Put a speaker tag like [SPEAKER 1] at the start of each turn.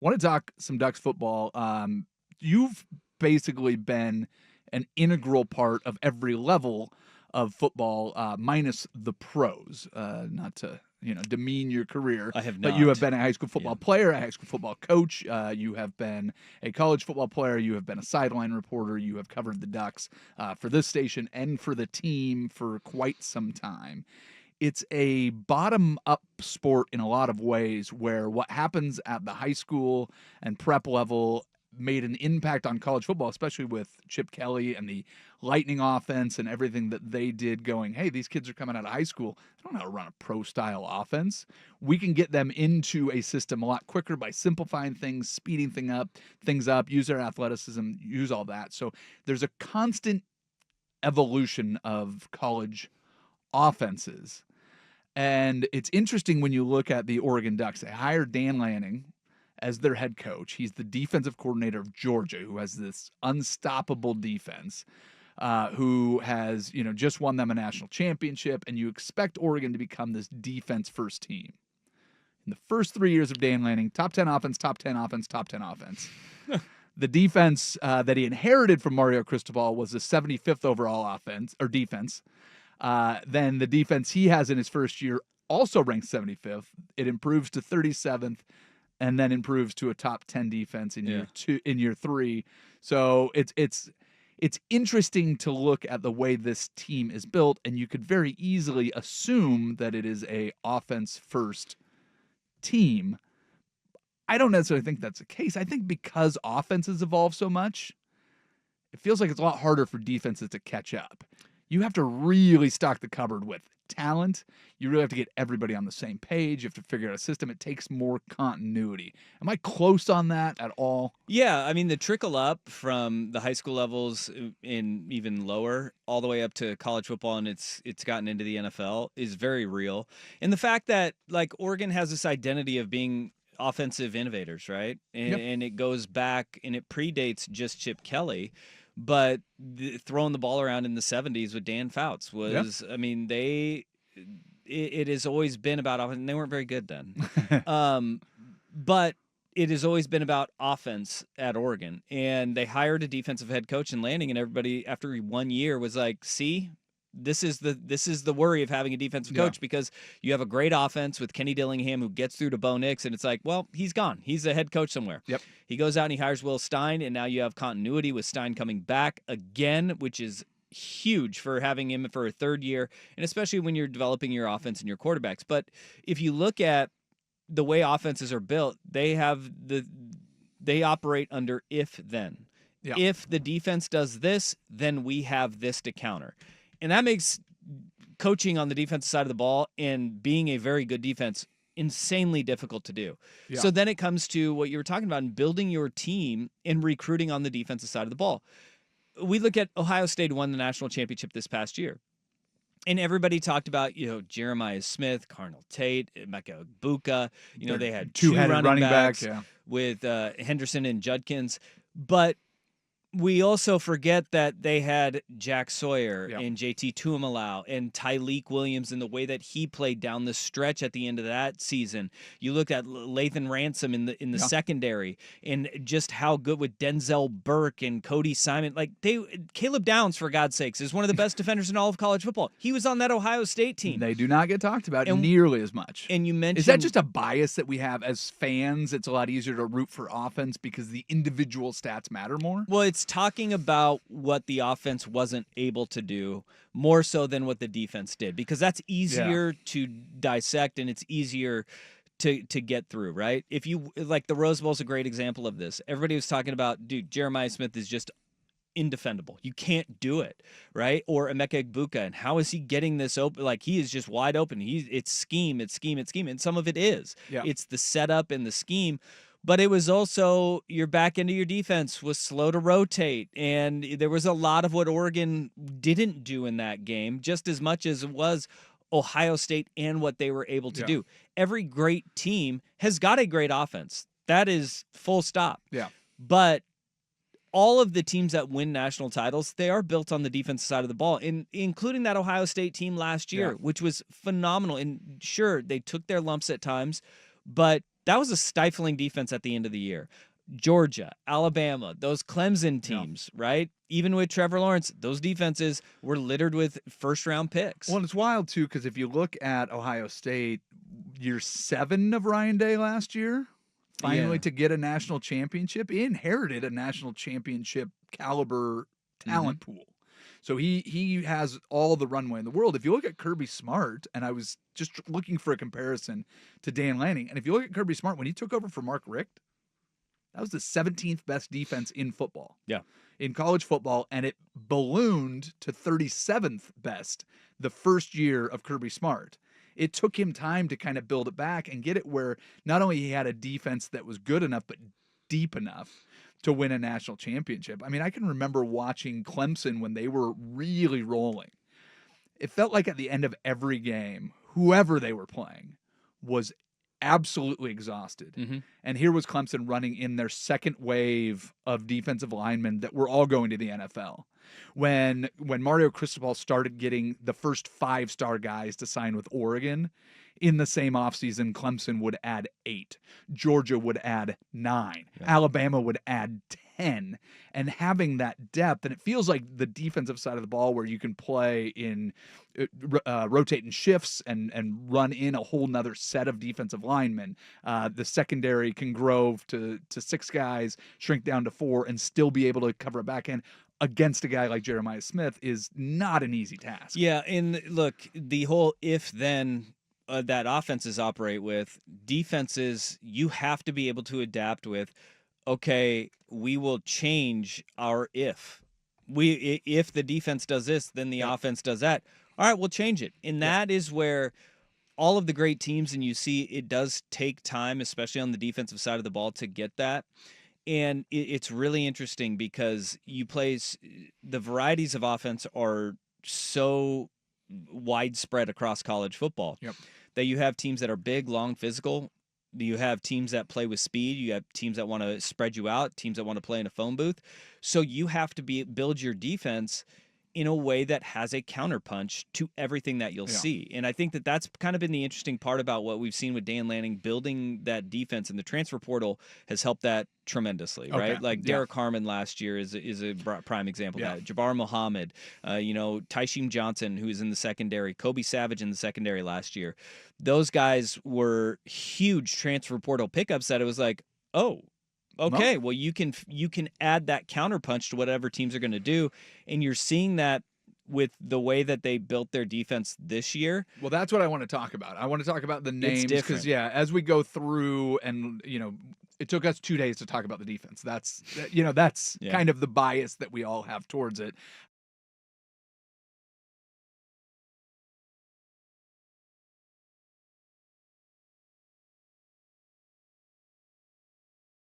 [SPEAKER 1] Want to talk some Ducks football. You've basically been an integral part of every level of football, minus the pros. Not to demean your career,
[SPEAKER 2] I have
[SPEAKER 1] but you have
[SPEAKER 2] not.
[SPEAKER 1] been a high school football player, a high school football coach. You have been a college football player. You have been a sideline reporter. You have covered the Ducks for this station and for the team for quite some time. It's a bottom-up sport in a lot of ways where what happens at the high school and prep level made an impact on college football, especially with Chip Kelly and the Lightning offense and everything that they did going, hey, these kids are coming out of high school. They don't know how to run a pro-style offense. We can get them into a system a lot quicker by simplifying things, speeding things up, use their athleticism, use all that. So there's a constant evolution of college offenses. And it's interesting when you look at the Oregon Ducks. They hired Dan Lanning as their head coach. He's the defensive coordinator of Georgia, who has this unstoppable defense, who has just won them a national championship. And you expect Oregon to become this defense-first team. In the first 3 years of Dan Lanning, top 10 offense, top 10 offense, top 10 offense. The defense that he inherited from Mario Cristobal was the 75th overall defense. Then the defense he has in his first year also ranks 75th. It improves to 37th, and then improves to a top 10 defense in year 3. So it's interesting to look at the way this team is built, and you could very easily assume that it is a offense first team. I don't necessarily think that's the case. I think because offenses evolve so much, it feels like it's a lot harder for defenses to catch up. You have to really stock the cupboard with talent. You really have to get everybody on the same page. You have to figure out a system. It takes more continuity. Am I close on that at all?
[SPEAKER 2] Yeah, I mean, the trickle up from the high school levels and even lower all the way up to college football, and it's gotten into the NFL is very real. And the fact that like Oregon has this identity of being offensive innovators, right? And it goes back and it predates just Chip Kelly. But throwing the ball around in the 70s with Dan Fouts was, I mean, it has always been about offense. And they weren't very good then. But it has always been about offense at Oregon. And they hired a defensive head coach in Lanning, and everybody after 1 year was like, see, this is the worry of having a defensive coach because you have a great offense with Kenny Dillingham who gets through to Bo Nix, and it's like, well, he's gone. He's a head coach somewhere.
[SPEAKER 1] Yep.
[SPEAKER 2] He goes out and he hires Will Stein, and now you have continuity with Stein coming back again, which is huge for having him for a third year, and especially when you're developing your offense and your quarterbacks. But if you look at the way offenses are built, they operate under if-then.
[SPEAKER 1] Yeah.
[SPEAKER 2] If the defense does this, then we have this to counter. And that makes coaching on the defensive side of the ball and being a very good defense insanely difficult to do.
[SPEAKER 1] Yeah.
[SPEAKER 2] So then it comes to what you were talking about in building your team and recruiting on the defensive side of the ball. We look at Ohio State won the national championship this past year. And everybody talked about, Jeremiah Smith, Carnell Tate, Emeka Egbuka. They had two running backs with Henderson and Judkins. But we also forget that they had Jack Sawyer and JT Tuimalau and Tyleek Williams and the way that he played down the stretch at the end of that season. You looked at Lathan Ransom in the secondary and just how good with Denzel Burke and Cody Simon. Like Caleb Downs, for God's sakes, is one of the best defenders in all of college football. He was on that Ohio State team.
[SPEAKER 1] They do not get talked about nearly as much.
[SPEAKER 2] And you mentioned,
[SPEAKER 1] is that just a bias that we have as fans? It's a lot easier to root for offense because the individual stats matter more?
[SPEAKER 2] Well, it's talking about what the offense wasn't able to do more so than what the defense did, because that's easier to dissect and it's easier to get through, right? If you like, the Rose Bowl is a great example of this. Everybody was talking about, dude, Jeremiah Smith is just indefendable. You can't do it, right? Or Emeka Egbuka, and how is he getting this open? Like, he is just wide open. It's scheme, and some of it is.
[SPEAKER 1] Yeah.
[SPEAKER 2] It's the setup and the scheme. But it was also your back end of your defense was slow to rotate. And there was a lot of what Oregon didn't do in that game, just as much as it was Ohio State and what they were able to do. Every great team has got a great offense. That is full stop.
[SPEAKER 1] Yeah.
[SPEAKER 2] But all of the teams that win national titles, they are built on the defensive side of the ball, including that Ohio State team last year, which was phenomenal. And sure, they took their lumps at times, but That was a stifling defense at the end of the year. Georgia, Alabama, those Clemson teams, right? Even with Trevor Lawrence, those defenses were littered with first-round picks.
[SPEAKER 1] Well, and it's wild, too, because if you look at Ohio State, year 7 of Ryan Day last year, finally to get a national championship, he inherited a national championship caliber talent pool. So he has all the runway in the world. If you look at Kirby Smart, and I was just looking for a comparison to Dan Lanning, and if you look at Kirby Smart, when he took over for Mark Richt, that was the 17th best defense in football.
[SPEAKER 2] Yeah.
[SPEAKER 1] In college football, and it ballooned to 37th best the first year of Kirby Smart. It took him time to kind of build it back and get it where not only he had a defense that was good enough, but deep enough to win a national championship. I mean, I can remember watching Clemson when they were really rolling. It felt like at the end of every game, whoever they were playing was absolutely exhausted. And here was Clemson running in their second wave of defensive linemen that were all going to the NFL. When Mario Cristobal started getting the first 5-star guys to sign with Oregon, in the same offseason, Clemson would add 8. Georgia would add 9. Alabama would add 10. And having that depth, and it feels like the defensive side of the ball where you can play in rotating shifts and run in a whole nother set of defensive linemen. The secondary can grow to 6 guys, shrink down to 4, and still be able to cover a back end against a guy like Jeremiah Smith is not an easy task.
[SPEAKER 2] Yeah, and look, the whole if-then that offenses operate with, defenses, you have to be able to adapt with, okay, we will change our if. If the defense does this, then the offense does that. All right, we'll change it. And that is where all of the great teams, and you see it does take time, especially on the defensive side of the ball, to get that. And it's really interesting because the varieties of offense are so widespread across college football that you have teams that are big, long, physical. You have teams that play with speed. You have teams that want to spread you out, teams that want to play in a phone booth. So you have to build your defense in a way that has a counterpunch to everything that you'll see. And I think that that's kind of been the interesting part about what we've seen with Dan Lanning building that defense, and the transfer portal has helped that tremendously, right? Like Derek Harmon last year is a prime example of that. Jabbar Muhammad, Tyshim Johnson, who is in the secondary, Kobe Savage in the secondary last year. Those guys were huge transfer portal pickups that it was like, oh, okay, well, you can add that counterpunch to whatever teams are going to do, and you're seeing that with the way that they built their defense this year.
[SPEAKER 1] Well, that's what I want to talk about. I want to talk about the names because, as we go through, and it took us 2 days to talk about the defense. That's kind of the bias that we all have towards it.